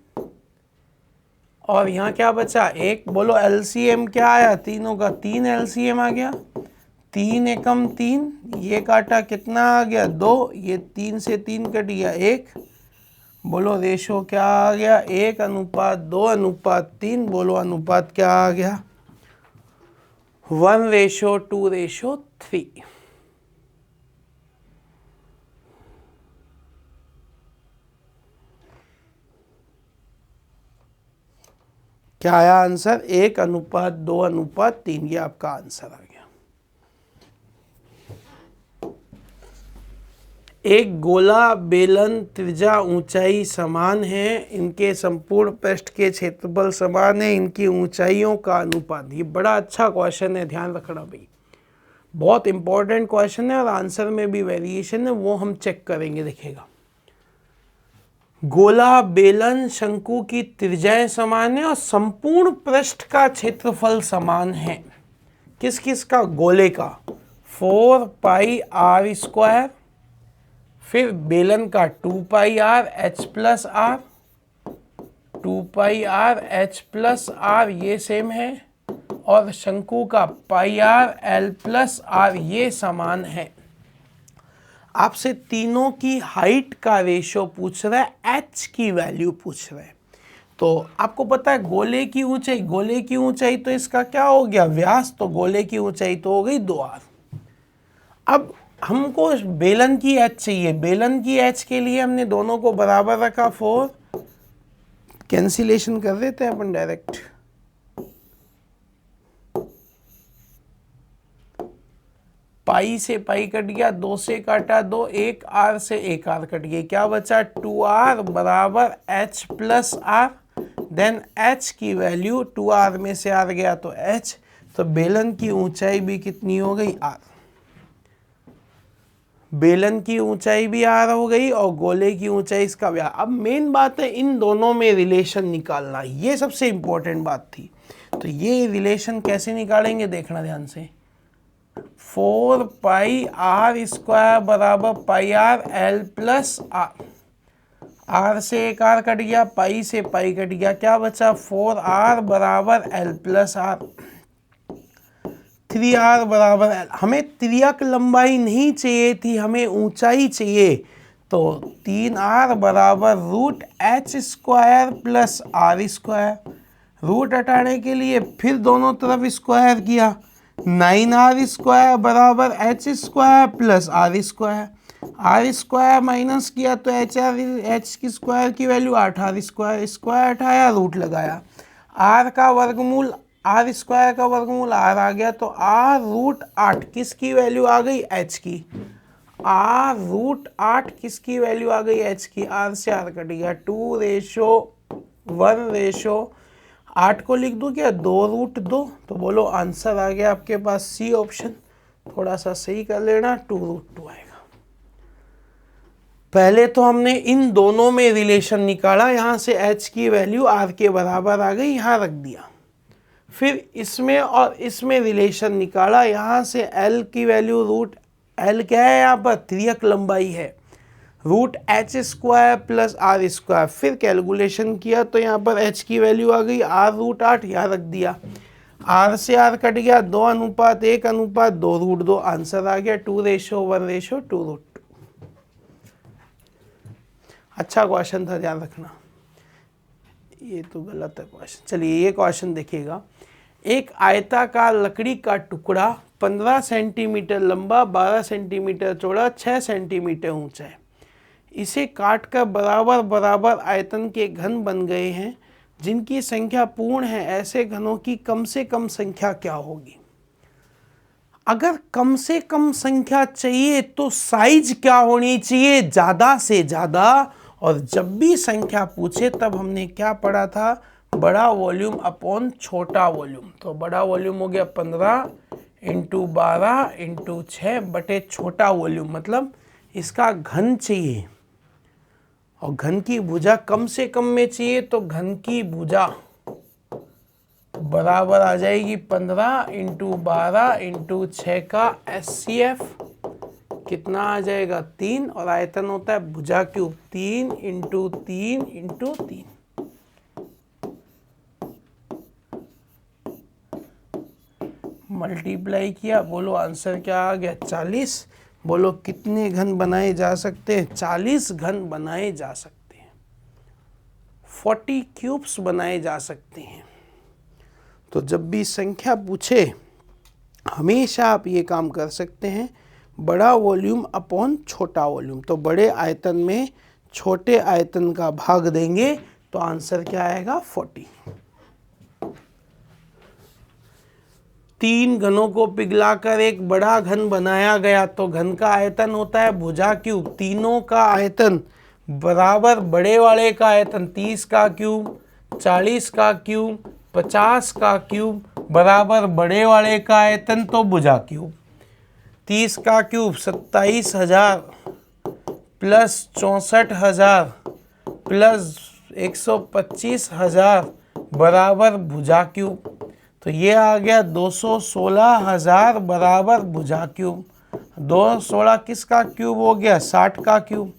और यहाँ क्या बचा 1। बोलो एलसीएम क्या आया तीनों का, 3 एलसीएम आ गया, 3 एकम 3, ये काटा कितना आ गया 2, ये 3 से 3 कट गया 1। बोलो रेशो क्या आ गया 1:2:3। बोलो अनुपात क्या आ गया 1:2:3। क्या आया आंसर 1:2:3। ये आपका आंसर आ गया। एक गोला बेलन त्रिज्या ऊंचाई समान है, इनके संपूर्ण पृष्ठ के क्षेत्रफल समान है, इनकी ऊंचाइयों का अनुपात। ये बड़ा अच्छा क्वेश्चन है, ध्यान रखना भाई, बहुत इंपॉर्टेंट क्वेश्चन है और आंसर में भी वेरिएशन है, वो हम चेक करेंगे। देखिएगा गोला बेलन शंकु की त्रिज्याएं समान है और संपूर्ण पृष्ठ का क्षेत्रफल समान है। किस किस का, गोले का 4 पाई आर स्क्वायर, फिर बेलन का 2 pi r h plus r, 2 pi r h plus r ये सेम है, और शंकु का pi r l plus r ये समान है। आपसे तीनों की हाइट का रेशो पूछ रहा है, एच की वैल्यू पूछ रहा है। तो आपको पता है गोले की ऊंचाई, गोले की ऊंचाई तो इसका क्या हो गया व्यास, तो गोले की ऊंचाई तो हो गई 2r। अब हमको बेलन की एच चाहिए, बेलन की एच के लिए हमने दोनों को बराबर रखा 4, कैंसिलेशन कर देते हैं अपन डायरेक्ट। पाई से पाई कट गया, 2 से काटा 2, 1 आर से 1 आर कट गया, क्या बचा 2r बराबर h plus R. Then h की वैल्यू 2r में से आर गया तो h, तो बेलन की ऊंचाई भी कितनी हो गई r। बेलन की ऊंचाई भी r हो गई और गोले की ऊंचाई इसका व्यास। अब मेन बात है इन दोनों में रिलेशन निकालना, ये सबसे इंपॉर्टेंट बात थी। तो ये रिलेशन कैसे निकालेंगे देखना ध्यान से। 4 पाई आर स्क्वायर बराबर pi r l plus r, r से 1 आर कट गया, पाई से पाई कट गया, क्या बचा 4r बराबर एल प्लस आर। 3r बराबर एल, हमें त्रियक लंबाई नहीं चाहिए थी, हमें ऊंचाई चाहिए। तो 3r बराबर root H square plus R square, root हटाने के लिए फिर दोनों तरफ स्क्वायर किया, 9r स्क्वायर बराबर H square plus R square, R square minus किया तो एच की स्क्वायर की वैल्यू 8r स्क्वायर, स्क्वायर हटाया रूट लगाया, आर का वर्गमूल आर स्क्वायर का वर्गमूल आर आ गया, तो आर रूट 8 किसकी वैल्यू आ गई एच की, आर रूट 8 किसकी वैल्यू आ गई एच की, आर से आर कट गया, 2:1:, 8 को लिख दूं क्या 2√2। तो बोलो आंसर आ गया आपके पास सी ऑप्शन। थोड़ा सा सही कर लेना, 2√2 आएगा। पहले तो हमने इन दोनों में रिलेशन निकाला, यहाँ से h की वैल्यू r के बराबर आ गई, यहाँ रख दिया। फिर इसमें और इसमें रिलेशन निकाला, यहाँ से l की वैल्यू रूट l क्या है यहाँ पर त्रियक लंबाई है, root H square plus R square, फिर कैलकुलेशन किया तो यहाँ पर h की वैल्यू आ गई r√8, यहाँ रख दिया, r से r कट गया, 2:1:2√2, आंसर आ गया 2:1:2√2। अच्छा क्वेश्चन था, ध्यान रखना। ये तो गलत है क्वेश्चन, चलिए ये क्वेश्चन देखिएगा। एक आयताकार लकड़ी का टुकड़ा 15 सेंटीमीटर लंबा, 12 सेंटीमीटर चौड़ा, 6 सेंटीमीटर ऊंचा है। इसे काटकर बराबर बराबर आयतन के घन बन गए हैं जिनकी संख्या पूर्ण है। ऐसे घनों की कम से कम संख्या क्या होगी? अगर कम से कम संख्या चाहिए तो साइज क्या होनी चाहिए? ज़्यादा से ज़्यादा। और जब भी संख्या पूछे तब हमने क्या पढ़ा था? बड़ा वॉल्यूम अपॉन छोटा वॉल्यूम। तो बड़ा वॉल्यूम हो गया 15 इंटू 12 इंटू 6 बटे छोटा वॉल्यूम, मतलब इसका घन चाहिए और घन की भुजा कम से कम में चाहिए, तो घन की भुजा बराबर आ जाएगी 15 इंटू 12 इंटू 6 का SCF, कितना आ जाएगा 3, और आयतन होता है भुजा क्यूब 3 इंटू 3 इंटू 3। मल्टीप्लाई किया, बोलो आंसर क्या आ गया 40। बोलो कितने घन बनाए जा सकते हैं? 40 घन बनाए जा सकते हैं, 40 क्यूब्स बनाए जा सकते हैं। तो जब भी संख्या पूछे हमेशा आप ये काम कर सकते हैं, बड़ा वॉल्यूम अपॉन छोटा वॉल्यूम। तो बड़े आयतन में छोटे आयतन का भाग देंगे तो आंसर क्या आएगा 40। 3 घनों को पिघलाकर एक बड़ा घन बनाया गया, तो घन का आयतन होता है भुजा क्यूब, तीनों का आयतन बराबर बड़े वाले का आयतन 30 का क्यूब, 40 का क्यूब, 50 का क्यूब बराबर बड़े वाले का आयतन तो भुजा क्यूब। 30 का क्यूब 27,000 प्लस 64,000 प्लस 125,000 बराबर भुजा क्यूब। तो ये आ गया 216,000 बराबर भुजा क्यूब। 216 किसका क्यूब हो गया? 60 का क्यूब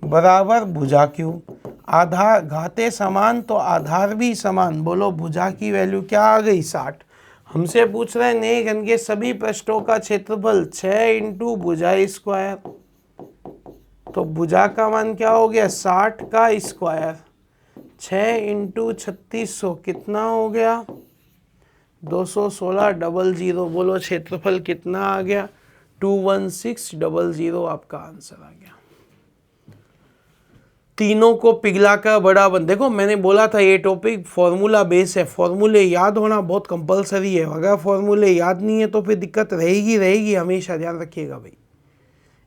बराबर भुजा क्यूब। आधार घाते समान तो आधार भी समान। बोलो भुजा की वैल्यू क्या आ गई 60। हमसे पूछ रहे हैं नए घन के सभी पृष्ठों का क्षेत्रफल 6 इंटू भुजा स्क्वायर। तो भुजा का मान क्या हो गया 60 का स्क्वायर, 6 इंटू 3600 कितना हो गया 216,000। बोलो क्षेत्रफल कितना आ गया 216,000। आपका आंसर आ गया। तीनों को पिघला कर बड़ा बन, देखो मैंने बोला था ये टॉपिक फॉर्मूला बेस है, फॉर्मूले याद होना बहुत कंपलसरी है। अगर फॉर्मूले याद नहीं है तो फिर दिक्कत रहेगी, हमेशा ध्यान रखिएगा भाई।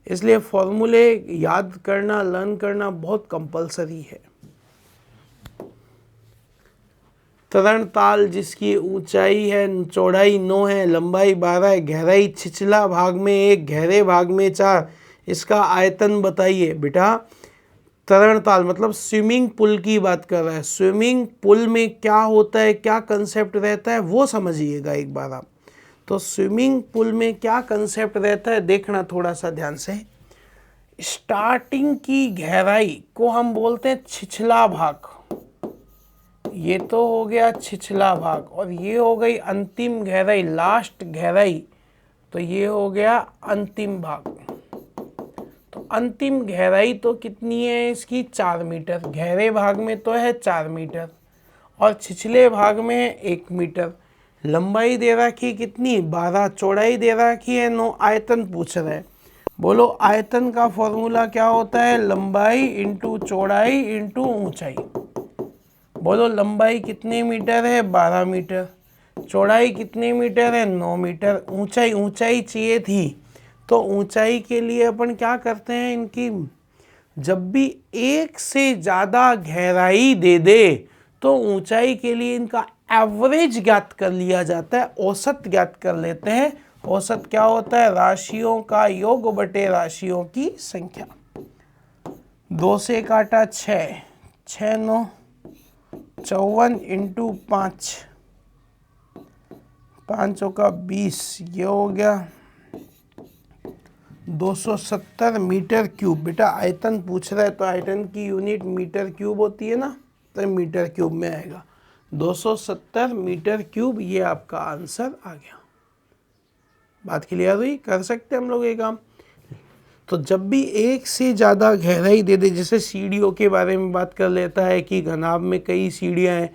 इसलिए फॉर्मूले याद करना, लर्न करना बहुत कंपलसरी है। तरण ताल जिसकी ऊंचाई है चौड़ाई 9 है, लंबाई 12 है, गहराई छिछला भाग में 1, गहरे भाग में 4, इसका आयतन बताइए। बेटा तरण ताल मतलब स्विमिंग पूल की बात कर रहा है। स्विमिंग पूल में क्या होता है, क्या कंसेप्ट रहता है वो समझिएगा एक बार आप। तो स्विमिंग पूल में क्या कंसेप्ट रहता है देखना थोड़ा सा ध्यान से। स्टार्टिंग की गहराई को हम बोलते हैं छिछला भाग, ये तो हो गया छिछला भाग, और ये हो गई अंतिम गहराई, लास्ट गहराई, तो ये हो गया अंतिम भाग। तो अंतिम गहराई तो कितनी है इसकी 4 मीटर, गहरे भाग में तो है 4 मीटर और छिछले भाग में 1 मीटर। लंबाई दे रखी कितनी 12, चौड़ाई दे रखी है 9, आयतन पूछ रहे हैं। बोलो आयतन का फॉर्मूला क्या होता है, लंबाई इंटू चौड़ाई इंटू ऊंचाई। बोलो लंबाई कितने मीटर है 12 मीटर, चौड़ाई कितने मीटर है 9 मीटर, ऊंचाई चाहिए थी। तो ऊंचाई के लिए अपन क्या करते हैं, इनकी जब भी एक से ज़्यादा गहराई दे दे तो ऊंचाई के लिए इनका एवरेज ज्ञात कर लिया जाता है, औसत ज्ञात कर लेते हैं। औसत क्या होता है, राशियों का योग बटे राशियों की संख्या। 2 से काटा 6, 6 9 54 इंटू 5, 5 का 20, ये हो गया 270 मीटर क्यूब। बेटा आयतन पूछ रहा है तो आयतन की यूनिट मीटर क्यूब होती है ना, तो मीटर क्यूब में आएगा 270 मीटर क्यूब। ये आपका आंसर आ गया। बात क्लियर हुई, कर सकते हम लोग ये काम। तो जब भी एक से ज़्यादा गहराई दे दे, जैसे सीढ़ियों के बारे में बात कर लेता है कि घनाभ में कई सीढ़ियाँ हैं,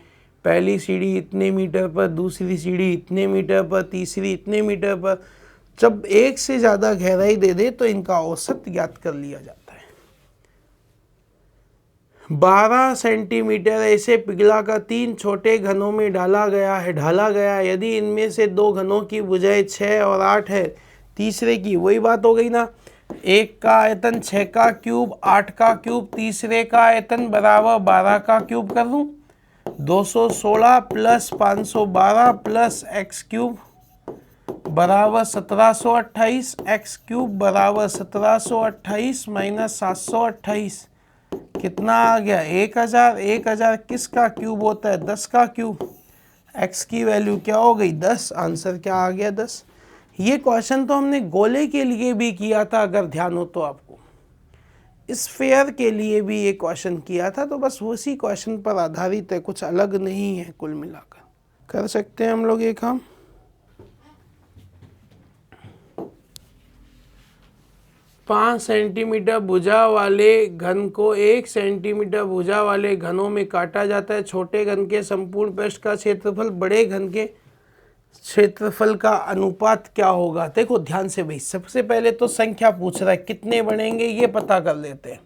पहली सीढ़ी इतने मीटर पर, दूसरी सीढ़ी इतने मीटर पर, तीसरी इतने मीटर पर, जब एक से ज़्यादा गहराई दे दे तो इनका औसत ज्ञात कर लिया जाता है। 12 सेंटीमीटर ऐसे पिघला कर 3 छोटे घनों में ढाला गया। यदि इनमें से 2 घनों की भुजाएं 6 और 8 है, तीसरे की वही बात हो गई ना, एक का आयतन 6 का क्यूब 8 का क्यूब, तीसरे का आयतन बराबर 12 का क्यूब कर दूं। 216 प्लस 512 प्लस एक्स क्यूब बराबर 1728, एक्स क्यूब बराबर 1728 माइनस 728, कितना आ गया 1000। 1000 किसका क्यूब होता है? 10 का क्यूब। एक्स की वैल्यू क्या हो गई? 10। आंसर क्या आ गया? 10। ये क्वेश्चन तो हमने गोले के लिए भी किया था, अगर ध्यान हो तो आपको। स्फेयर के लिए भी ये क्वेश्चन किया था, तो बस उसी क्वेश्चन पर आधारित है, कुछ अलग नहीं है। कुल मिलाकर कर सकते हैं हम लोग ये काम। पाँच सेंटीमीटर भुजा वाले घन को 1 सेंटीमीटर भुजा वाले घनों में काटा जाता है। छोटे घन के संपूर्ण पृष्ठ का क्षेत्रफल बड़े घन के क्षेत्रफल का अनुपात क्या होगा? देखो ध्यान से भाई, सबसे पहले तो संख्या पूछ रहा है, कितने बनेंगे ये पता कर लेते हैं।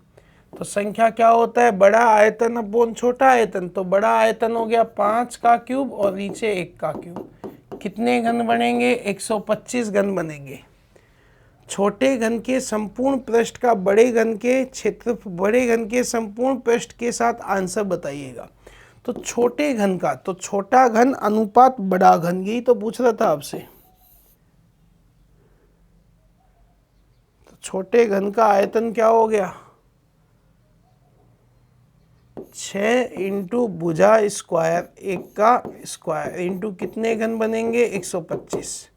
तो संख्या क्या होता है? बड़ा आयतन अपॉन छोटा आयतन। तो बड़ा आयतन हो गया 5 का क्यूब और नीचे 1 का क्यूब। कितने घन बनेंगे? 125 घन बनेंगे। छोटे घन के संपूर्ण पृष्ठ का बड़े घन के क्षेत्र, बड़े घन के संपूर्ण पृष्ठ के साथ आंसर बताइएगा। तो छोटे घन का, तो छोटा घन अनुपात बड़ा घन, यही तो पूछ रहा था आपसे। तो छोटे घन का आयतन क्या हो गया? 6 इंटू भुजा स्क्वायर, 1 का स्क्वायर, इंटू कितने घन बनेंगे? 125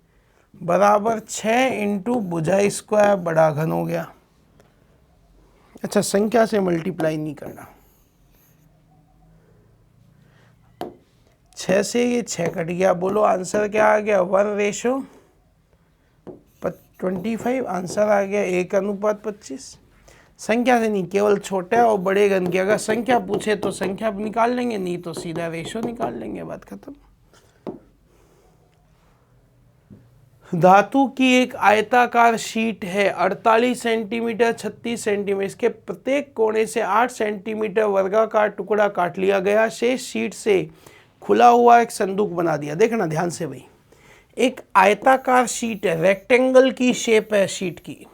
बराबर 6 इंटू भुजा स्क्वायर बड़ा घन हो गया। अच्छा, संख्या से मल्टीप्लाई नहीं करना। 6 से ये 6 कट गया। बोलो आंसर क्या आ गया? 1:25। आंसर आ गया 1:25। संख्या से नहीं, केवल छोटे और बड़े घन की अगर संख्या पूछे तो संख्या निकाल लेंगे, नहीं तो सीधा रेशो निकाल लेंगे, बात खत्म। धातु की एक आयताकार शीट है, 48 सेंटीमीटर 36 सेंटीमीटर, इसके प्रत्येक कोने से 8 सेंटीमीटर वर्गाकार टुकड़ा काट लिया गया। शेष शीट से खुला हुआ एक संदूक बना दिया। देखना ध्यान से भाई, एक आयताकार शीट है, रेक्टेंगल की शेप है शीट की।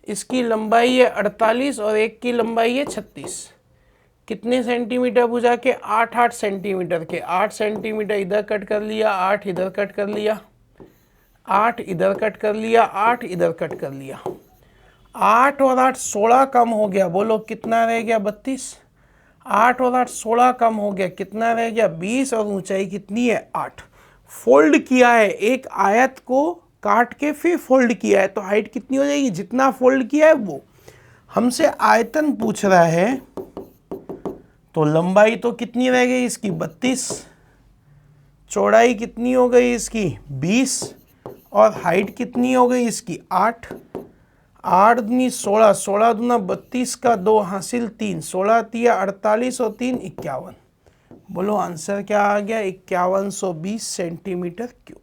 इसकी लंबाई है 48 और एक की लंबाई है 36। कितने सेंटीमीटर भुजा के? 8 सेंटीमीटर के। 8 सेंटीमीटर इधर कट कर लिया, 8 इधर कट कर लिया, 8 इधर कट कर लिया, 8 इधर कट कर लिया। 8 और 8 16 कम हो गया। बोलो कितना रह गया? 32। 8 और 8 16 कम हो गया, कितना रह गया? 20। और ऊंचाई कितनी है? 8। फोल्ड किया है, एक आयत को काट के फिर फोल्ड किया है, तो हाइट कितनी हो जाएगी? जितना फोल्ड किया है वो। हमसे आयतन पूछ रहा है, तो लंबाई तो कितनी रह गई इसकी? 32। चौड़ाई कितनी हो गई इसकी? 20। और हाइट कितनी हो गई इसकी? 8। 8 दूनी 16, 16 दूना 32 का 2 हासिल 3, 16 तिया 48 और 3 51। बोलो आंसर क्या आ गया? 5120 सेंटीमीटर क्यूब।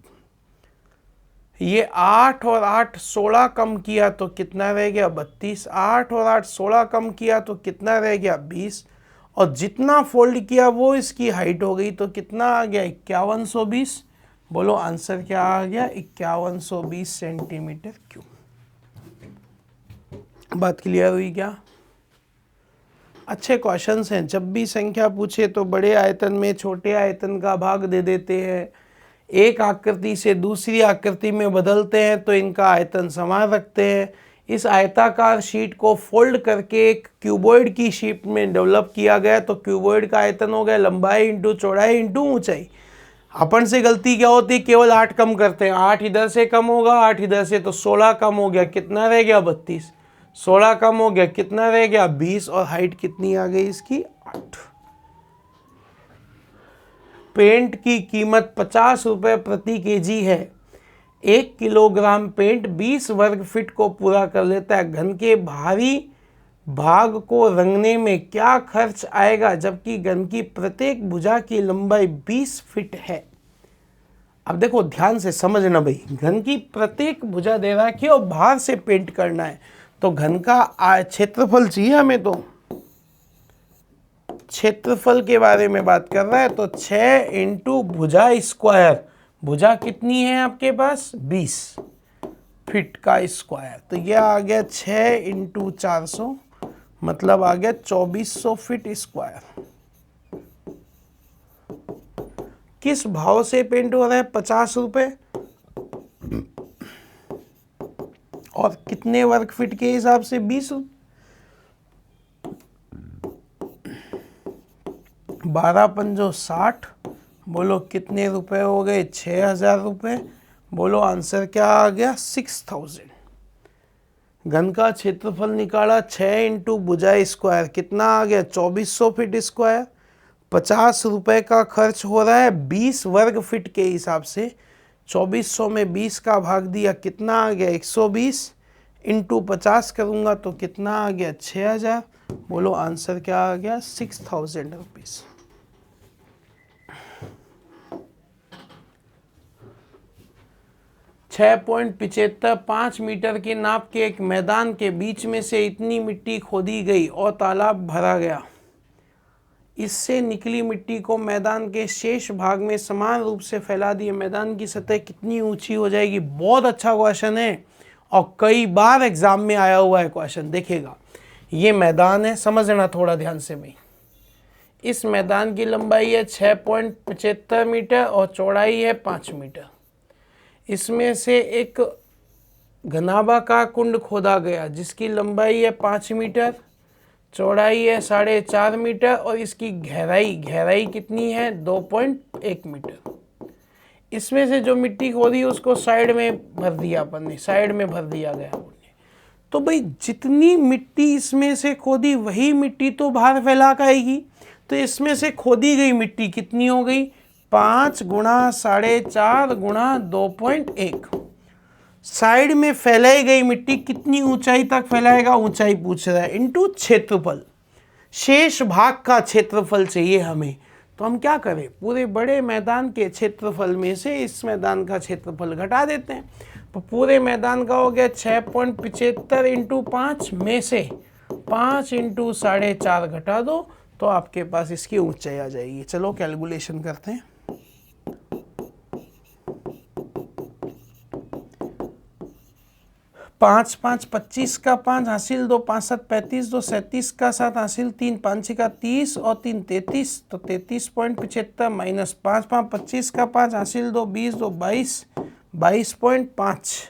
ये 8 और 8 16 कम किया तो कितना रह गया? 32। 8 और 8 16 कम किया तो कितना रह गया? 20। और जितना फोल्ड किया वो इसकी हाइट हो गई, तो कितना आ गया? 5120। बोलो आंसर क्या आ गया? 5120 सेंटीमीटर क्यूब। बात क्लियर हुई क्या? अच्छे क्वेश्चंस हैं। जब भी संख्या पूछे तो बड़े आयतन में छोटे आयतन का भाग दे देते हैं, एक आकृति से दूसरी आकृति में बदलते हैं तो इनका आयतन समान रखते हैं। इस आयताकार शीट को फोल्ड करके एक क्यूबॉइड की शीट में डेवलप किया गया, तो क्यूबॉइड का आयतन हो गया लंबाई इंटू चौड़ाई इंटू ऊंचाई। अपन से गलती क्या होती है? केवल 8 कम करते हैं। 8 इधर से कम होगा, 8 इधर से, तो 16 कम हो गया, कितना रह गया? 32। 16 कम हो गया, कितना रह गया? 20। और हाइट कितनी आ गई इसकी? 8। पेंट की कीमत 50 रुपये प्रति केजी है। 1 किलोग्राम पेंट 20 वर्ग फीट को पूरा कर लेता है। घन के भारी भाग को रंगने में क्या खर्च आएगा, जबकि घन की प्रत्येक भुजा की लंबाई 20 फीट है? अब देखो ध्यान से समझना भाई, घन की प्रत्येक भुजा दे रखी है और बाहर से पेंट करना है, तो घन का क्षेत्रफल चाहिए हमें। तो क्षेत्रफल के बारे में बात कर रहा है, तो 6 इंटू भुजा स्क्वायर। भुजा कितनी है आपके पास? 20 फीट का स्क्वायर। तो यह आ गया 6 इंटू 400, मतलब आ गया 2400 फीट स्क्वायर। किस भाव से पेंट हो रहा है? 50 रुपये। और कितने वर्ग फीट के हिसाब से 20, 12 पंजो 60, बोलो कितने रुपए हो गए, 6000 रुपये। बोलो आंसर क्या आ गया, 6000। घन का क्षेत्रफल निकाला, 6 इंटू भुजाई स्क्वायर, कितना आ गया 2400 फीट स्क्वायर। 50 रुपए का खर्च हो रहा है 20 वर्ग फीट के हिसाब से। 2400 में 20 का भाग दिया, कितना आ गया 120, इंटू 50 करूँगा तो कितना आ गया 6000। बोलो आंसर क्या आ गया, 6000 रुपीज़। छः 5 मीटर के नाप के एक मैदान के बीच में से इतनी मिट्टी खोदी गई और तालाब भरा गया। इससे निकली मिट्टी को मैदान के शेष भाग में समान रूप से फैला दिए। मैदान की सतह कितनी ऊंची हो जाएगी। बहुत अच्छा क्वेश्चन है और कई बार एग्जाम में आया हुआ है क्वेश्चन। देखिएगा, ये मैदान है, समझना थोड़ा ध्यान से भाई। इस मैदान की लंबाई है 6.75 मीटर और चौड़ाई है 5 मीटर। इसमें से एक घनाभाकार कुंड खोदा गया जिसकी लंबाई है 5 मीटर, चौड़ाई है 4.5 मीटर और इसकी गहराई कितनी है 2.1 मीटर। इसमें से जो मिट्टी खोदी उसको साइड में भर दिया अपन ने, साइड में भर दिया गया अपन ने। तो भाई जितनी मिट्टी इसमें से खोदी वही मिट्टी तो बाहर फैला कर आएगी। तो इसमें से खोदी गई मिट्टी कितनी हो गई, 5 गुणा 4.5 गुणा 2.1। साइड में फैलाई गई मिट्टी कितनी ऊंचाई तक फैलाएगा, ऊंचाई पूछ रहा है, इनटू क्षेत्रफल। शेष भाग का क्षेत्रफल चाहिए हमें। तो हम क्या करें, पूरे बड़े मैदान के क्षेत्रफल में से इस मैदान का क्षेत्रफल घटा देते हैं। तो पूरे मैदान का हो गया 6.75 इंटू 5 में से 5 इंटू 4.5 घटा दो तो आपके पास इसकी ऊंचाई आ जाएगी। चलो कैलकुलेशन करते हैं। 5 5 25 का 5 हासिल 2, 5 7 35, 2 37 का 7 हासिल 3, 5 6 का 30 और 3 33। तो 33.75 माइनस 5 5 25 का 5 हासिल 2, 20 2 22, 22.5।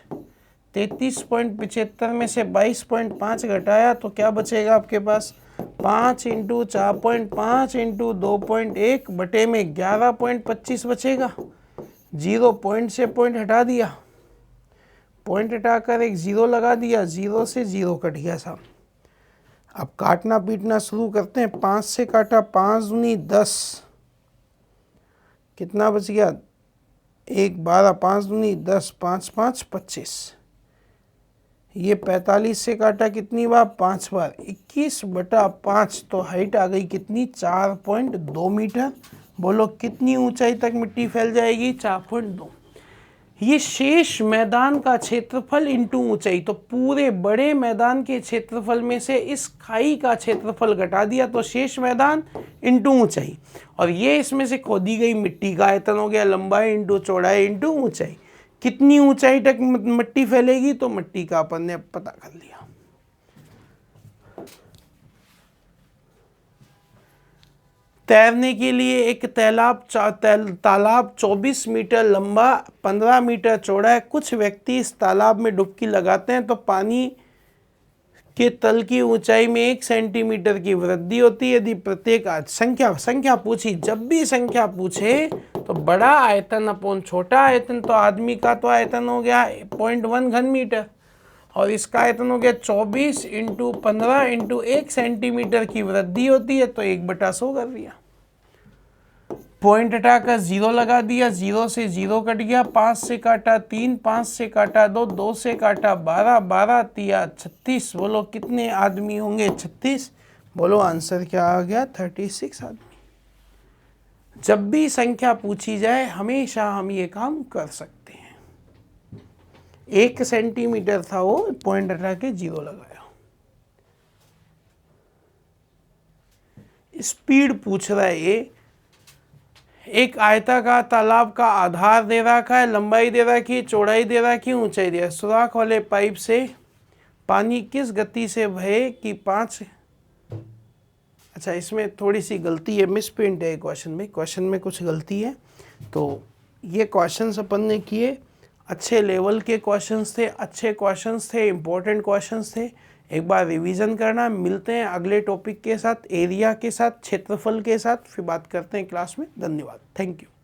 33.75 में से 22.5 घटाया तो क्या बचेगा आपके पास, 5 इंटू 4.5 इंटू 2.1 बटे में 11.25 बचेगा। 0 पॉइंट से पॉइंट हटा दिया, पॉइंट हटाकर एक 0 लगा दिया, 0 से 0 कट गया साहब। अब काटना पीटना शुरू करते हैं। 5 से काटा, 5 दूनी 10, कितना बच गया 1 12, 5 दूनी 10, 5 5 25। ये 45 से काटा कितनी बार, 5 बार, 21/5। तो हाइट आ गई कितनी, 4.2 मीटर। बोलो कितनी ऊंचाई तक मिट्टी फैल जाएगी, 4.2। ये शेष मैदान का क्षेत्रफल इंटू ऊंचाई। तो पूरे बड़े मैदान के क्षेत्रफल में से इस खाई का क्षेत्रफल घटा दिया तो शेष मैदान इंटू ऊंचाई। और ये इसमें से खोदी गई मिट्टी का आयतन हो गया, लंबाई इंटू चौड़ाई इंटू ऊंचाई। कितनी ऊंचाई तक मिट्टी फैलेगी, तो मिट्टी का अपन ने पता कर लिया। तैरने के लिए एक तालाब 24 मीटर लंबा 15 मीटर चौड़ा है। कुछ व्यक्ति इस तालाब में डुबकी लगाते हैं तो पानी के तल की ऊंचाई में 1 सेंटीमीटर की वृद्धि होती है। यदि प्रत्येक संख्या पूछी, जब भी संख्या पूछे तो बड़ा आयतन अपॉन छोटा आयतन। तो आदमी का तो आयतन हो गया 0.1 घन मीटर और इसका आयतन हो गया 24 इंटू 15 इंटू 1 सेंटीमीटर की वृद्धि होती है तो 1/100 कर दिया। पॉइंट हटाकर 0 लगा दिया, 0 से 0 कट गया। 5 से काटा 3, 5 से काटा 2, 2 से काटा 12, 12 तिया 36। बोलो कितने आदमी होंगे, 36। बोलो आंसर क्या आ गया, 36 आदमी। जब भी संख्या पूछी जाए हमेशा हम ये काम कर सकते हैं। 1 सेंटीमीटर था वो, पॉइंट हटा के 0 लगाया। स्पीड पूछ रहा है ये। एक आयताकार तालाब का आधार दे रखा है, लंबाई दे रखी है, चौड़ाई दे रखी है, ऊंचाई दे रखी है। सुराख वाले पाइप से पानी किस गति से बहे कि 5। अच्छा, इसमें थोड़ी सी गलती है, मिस प्रिंट है क्वेश्चन में कुछ गलती है। तो ये क्वेश्चन अपन ने किए अच्छे लेवल के क्वेश्चंस थे, अच्छे क्वेश्चंस थे, इंपॉर्टेंट क्वेश्चंस थे। एक बार रिवीजन करना। मिलते हैं अगले टॉपिक के साथ, एरिया के साथ, क्षेत्रफल के साथ, फिर बात करते हैं क्लास में। धन्यवाद, थैंक यू।